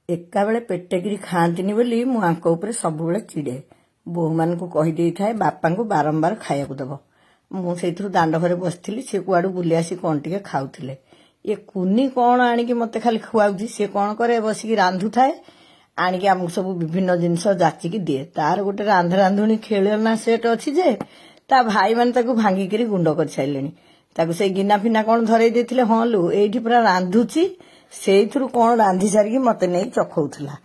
एका बेले पेटेकिरी खाआंतिनी बोली मु आंक उपरे सबुबेले चिड़े बोहू मानकु कहि देइथाए बापा को बारंबार खाइयाकु देबो मु सेइथुरु दांड घरे बसिथिली से कुआडू बुली आसी कोन टिके खाउथिले ये कुनी कोन आनिकी मते खाली खुआउथि से कोन करे बसिकी रांधु थाए आनिकी हमकु सब विभिन्न जिंस जाचिकी दिए तार गोटे रांधुनी खेलना सेट अछि जे ता भाई मान ताकू भांगिकी गुंड कर साइलेनी ताकू से गिना फिना कोन धरई देथिले हां लु एठी पूरा रांधुची सेइथुरु कोन रांधी सारिकी मते नै चखौथला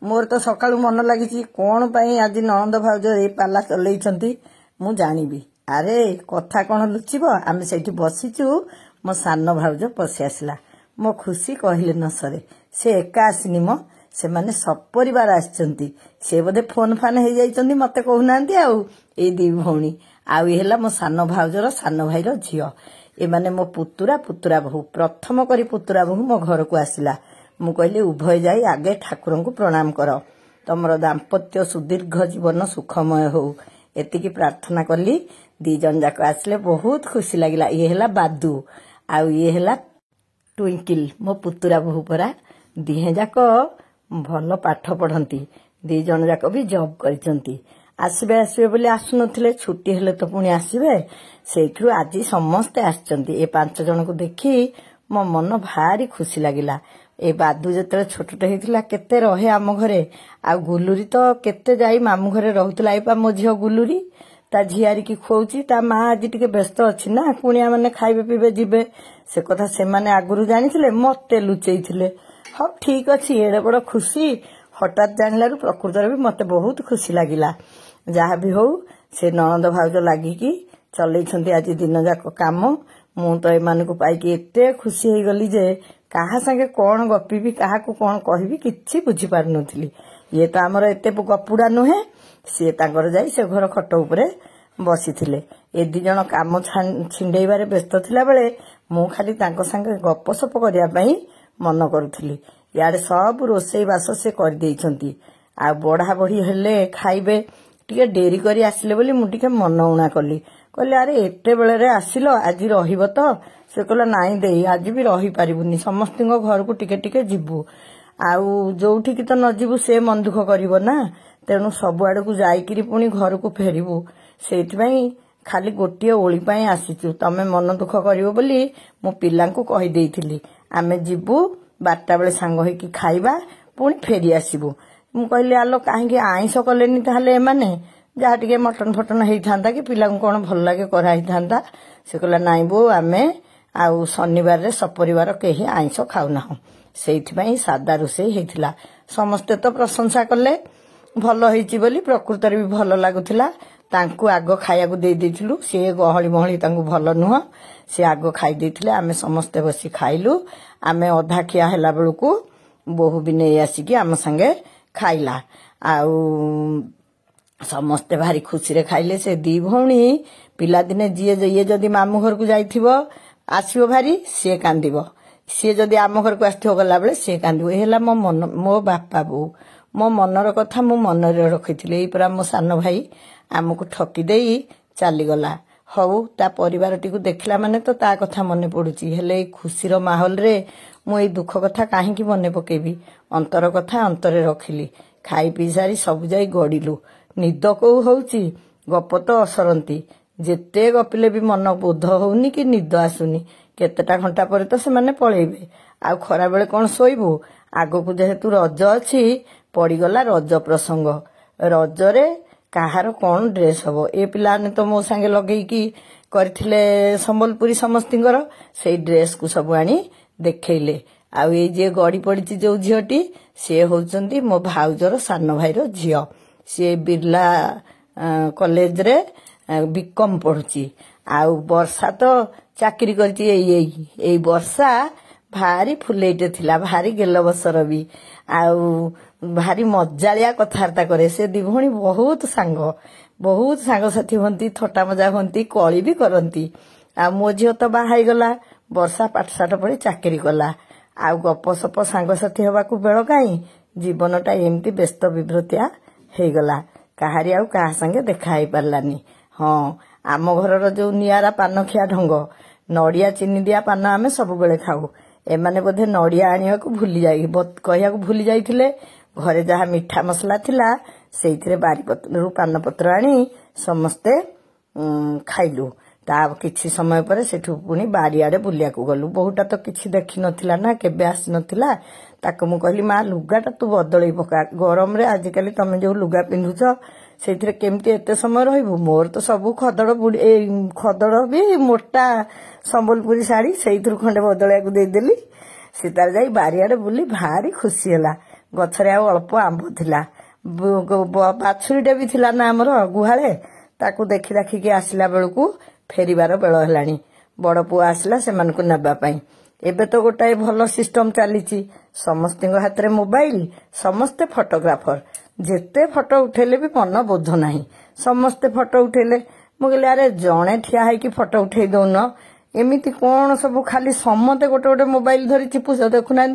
मोर तो सकाळु मन लागिची कोन पई आज नंद भाउज ए पाला चलैछंती मु जानिबी अरे कथा कोन लुचिबो आमे सेठी बसिचु मो सान भाउज पसि आसला मो खुशी कहिले न सरे से एका आसिनी मो से माने सब परिवार आछंती से बोधे फोन फान हे जाइछंती मते कहउनांती आउ ए दी भौणी आउ हेला मो सान भाउजर सान भाईर झियो ए माने मो पुतुरा बहु प्रथम करी पुतुरा बहु मो घर को आसिला मु कहले उभय जाई आगे ठाकुर को प्रणाम कर तमरो दाम्पत्य सुदीर्घ जीवन सुखमय हो एतिकी प्रार्थना करली दी जन जाक आसले बहुत खुशी लागिला ये हेला बादू आउ ये हेला ट्विंकिल मो पुतुरा बहु परा दिहे जाक भल पाठ पढ़ंती दी जन जाक भी जॉब करचंती आसबे बोली आसु नथिले छुट्टी हेले तो पुणी आसबे सेठु आज समस्ते आछंती ए 5 जन को देखी मो मन भारी खुशी लागिला ए बादू जतरे छोटटे हेतिला केते रहे आम घरे आ गुलुरी तो केते जाई मामू घरे रहउतला एपा मो झियो गुलुरी ता झियारी की खोउची ता मां आज टिके व्यस्त अछि ना कुनिया माने खाइबे पीबे जिबे से कथा से माने आगुरु जानिथिले मते लुचेइथिले ह ठीक अछि एडे बड़ खुशी हठात जानलारु प्रकृतर भी मते बहुत खुशी लागिला जहा भी हो से ननद भाउज लागी की चलैछंती आज दिन जाक काम मु तो एमान को पाई की एते खुशी हे गली जे कहा संगे कोन गप्पी कहा को कोन कहबी किछि बुझी पार नथिली ये तो हमर एते गपुडा नुहे से तांगर जाई से घर खट उपरे बसिथिले ए दी जण काम छिंडेइबारे व्यस्त थिला बेले मु खाली तांको संगे गपसप करिया पई मन करूथिली याडे सब रोसई बास से कर देइछंती आ बढा बढी हेले खाइबे टिके डेरी करी आसिले बोली मु टिके मन उणा कली कहले अरे एते बेले रे आसिलो आज रहिबो तो से कहला नाई देई आज भी रही पारिबुनी समस्त घर को टिके टिके जिबू आउ जोठी की तो न जिबू से मन दुख करिवो ना तेनु सब आड़ को जाईकिरी पुणी घर को फेरिबू सेइथि खाली गोटिए ओली पई आसीचु तमे मन दुख करिवो बोली मो पिल्लांकु कहि देइथिली आमे जिबू 12टा बेले सांग होई खाइबा पुणी फेरी आसीबू मु कहली आलो काहे आइंस कलेनी ताहले माने जहा टिके मटन फटन हेई थांदा कि पिला को कोन भल लागे कराई थांदा से कहला नाई बो आमे आउ शनिवार रे सपरिवार केही आइंस खाउ ना सेइथि पई सादा रोसे हेथिला समस्त तो प्रशंसा करले भल हेची बोली प्रकृतर भी भल लागुथिला तांकु आगो खाइयाकु दे देथिलु से गहळी महळी तांकु भल नुह से आगो खाइ देथिले आमे समस्त बसी खाइलु आमे अधा खिया हेला बेलकु बहु भी नै आसी कि आम संगे खाइला आउ समस्ते भारी खुशी रे खाइले से दी भौणी पिला दिने जिए ये जदी मामू घर को जाइथिबो आसीबो भारी से कांदिबो से जदी आम घर को आस्थियो गला बेले से कांदिबो हेला मो मन मो बापा बो मो मनर कथा मो मन रे रखिथिले ए परा मो सान भाई आमको ठकी देई चाली गला हौ ता परिवार टिकु देखला माने तो ता कथा मने पडुची हेले खुशीर माहौल रे मु ए दुख कथा काहे की मने पकेबी अंतर कथा अंतरे रखिली खाई पी सारी सब जाई गडिलु निद को होउची गप तो असरंती जेते गपिले भी मन बोध होउनी कि निद आसुनी केतेटा घंटा पर तो से माने पळेबे आ खरा बेले कोन सोइबू आगो को जेहेतु रज अछि पड़ी गला रज प्रसंग रज रे काहार कोन ड्रेस हबो ए पिलाने तो मो संगे लगेई की करथिले संबलपुरी समस्तिंगर सेई ड्रेस को सब आनी देखैले आ ए जे गडी पड़िची जो झियोटी से होचंती मो भाउजर सान भाईर झियो से बिरला कॉलेज रे बीकॉम पढुची आ वर्षा तो चाकरी करची एई वर्षा भारी फुलेटे थिला भारी गेल बसर भी आउ भारी मजालिया कथार्ता करे से दी भौणी बहुत सांग साथी हंती थट्टा मजा हंती कली भी करंती आ मो झियो तो बाहाई गला वर्षा पाठशाठ पढ़ी चाकरी कला आ गप सप सांग साथी हवा को बेल काई जीवनटा एमती व्यस्त विभ्रतिया हे गला काहारी आउ काहा संगे देखा ही पारलानी हाँ आम घरर जो नियारा पान खिया ढंग नड़िया चीनी दिया पान आमे सब बेले खाऊ एमाने बोधे नड़िया आनिया कहू भूली जाइथिले घरे जहाँ मीठा मसला थिला सेइथिरे बारी पत्र पान पत्र आनी समस्ते खाइलु। ता किछि समय पर सेठु पुणी बारियाडे बुलिया को गलु। बहुटा तो किछि देखि नथिला ना केबे आसी नथिला। ताको मु कहली माँ लुगाटा तू बदलई पका गरम रे आजिकाली तमे जो लुगा पिंधुछ सेइथिरे केमती एते समय रहिबु। मोर तो सबु खदड़ भी मोटा संबलपुरी साड़ी सेइथिरु खंडे बदलया को देई देली। से तार जाई बारियाडे बुली भारी खुशी होला। गछरे आ अल्प आंब थिला बाछुरीटे भी थिला ना हमर गुहाळे ताकू देखि देखिकी आसिला बेलकू फेरिबार बेल हेलानी। बड़ पुआ आसिला सेमानकु नेबा पई। एबे तो गोटाए भल सिस्टम चलीची समस्तिंग हाथ में मोबाइल समस्ते फोटोग्राफर जेते फोटो उठेले भी मन बोध नाही समस्ते फोटो उठेले। मु कहली अरे जणे ठिया है कि फोटो उठे दौन एमिति कौन सब खाली समते गोटे गोटे मोबाइल धरी चिपुस देखुना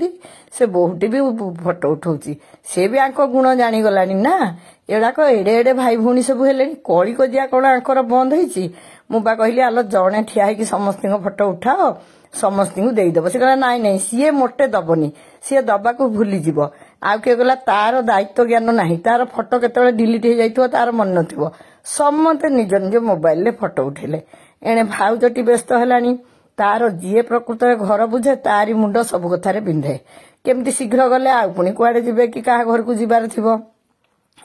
से बहुटी भी फोटो उठाऊची से भी आंक गुण जानीगलानी ना। एड़ाक एडे एडे भाई भौणी सब हेले कली कजिया कौन आंकर बंद होईची। मु बा कहली आलो जणे ठिया है कि समस्त फोटो उठाओ समस्त देदेव। से कहला नाई नाई सीए मोटे दबनी सी दबा को भूली जीव आउ किए गला तार दायित्व ज्ञान नाही तार फोटो केतବେଳେ डिलीट हो जाइथिबो तार मन नथिबो समते निज निज मोबाइल ले फोटो उठेले। एणे भाउजटी व्यस्त हेलानी तार जीए प्रकृत घर बुझे तारी मुंड सब कथारे बिंधे केमती शीघ्र गले आउ पुणी कुआडे जिबे कि काहा घर को जिबार थिबो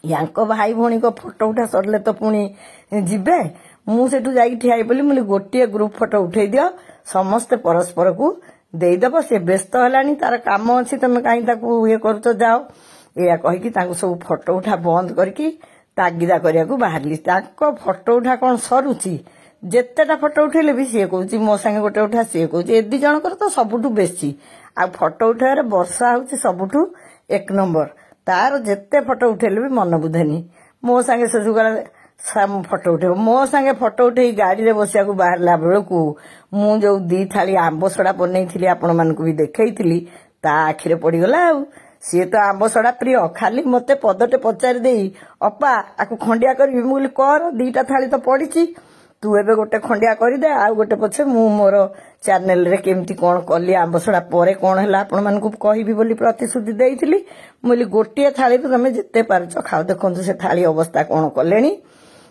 यांको भाई भौणी को फोटो उठा सरले तो पुणी जिबे। मु सेठु जाई ठियाई बोली मुली गोटिए ग्रुप फोटो उठेई दियो समस्ते परस्पर को देदेव। से व्यस्त हेलानी तार काम अच्छी तुम कहीं ताकू ये करुच जाओ या कहीकि तांको सब फोटो उठा बंद करके तागिदा करिया को बाहरली। ताको फोटो उठा कौन सरुची जेतेटा फोटो उठेले भी सी कहूँ मो संगे गोटे उठा सी कहूँ ए दी जनकर तो सबुठू बेसी आ फोटो उठाइबार वर्षा हूँ सबुठू एक नंबर। तार जेते फोटो उठेले भी मन बुधेनी मो संगे से फोटो उठे मो संगे फोटो उठे गाड़ी रे बसिया को बाहरला बेलकू मु जो 2 थाली आंब सड़ा बनई आपण मानकु भी देखैथिली ता आखिरे पड़ीगला। सी तो आंब सड़ा प्रिय खाली मते पदटे पचारि देई अपा आकु खंडिया कर मुली कर 2टा थाली तो पड़ी तू एबे गोटे खंडिया करदे आ गोटे पछे मु मोर चैनल रे केमती कोन कली आंब सड़ा परे कोन हला आपण मानकु कहिबी बोली प्रतिश्रुति देइथिली। मुली गोटिए थाली तो तमे जेते पारछ खाओ देखंतु से थाली अवस्था कोन कलेनी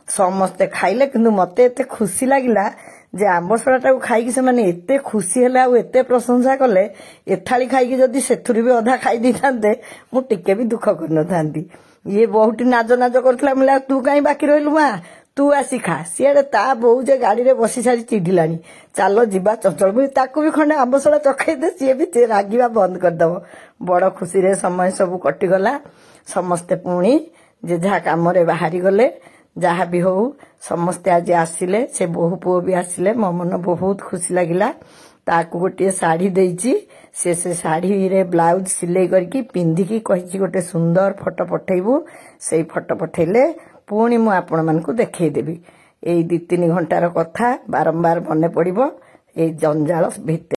समस्ते खाइले किंतु मते एते खुशी लागिला जे आंब सड़ाटा खाई से माने एते खुशी हला आ एते प्रशंसा कले ए थाली खाई जदी सेथुरी भी अधा खाई दी थांते मु टिके भी दुख कर न थांती। ये बहुटी नाज नाज करथला मिला तू काई बाकी रहलु मा तू आसी खा सियाडे ता बहु जे गाड़ी रे बसी सारी चिडिलानी चालो जिबा चंचल भी ताकू भी खंडे आंब सड़ा चखई दे सी भी रागिबा बंद कर दबो। बड़ खुशी रे समय सब कटि गला समस्ते पुणी जे जहा काम रे बाहरी गले जहाँ भी हो समस्ते आज आसिले से बहु पुओ भी आसिले मो मन बहुत खुशी लगिला। ताकू गोटे साड़ी देइची से साड़ी रे ब्लाउज सिलाई करके पिंधिकी कहिची गोटे सुंदर फोटो पठेइबू से फोटो पठेले पुणी मु आपण मानकु देखै देबी। एई 2-3 घंटार कथा बारंबार मने पड़िबो ए जंजाल भितर।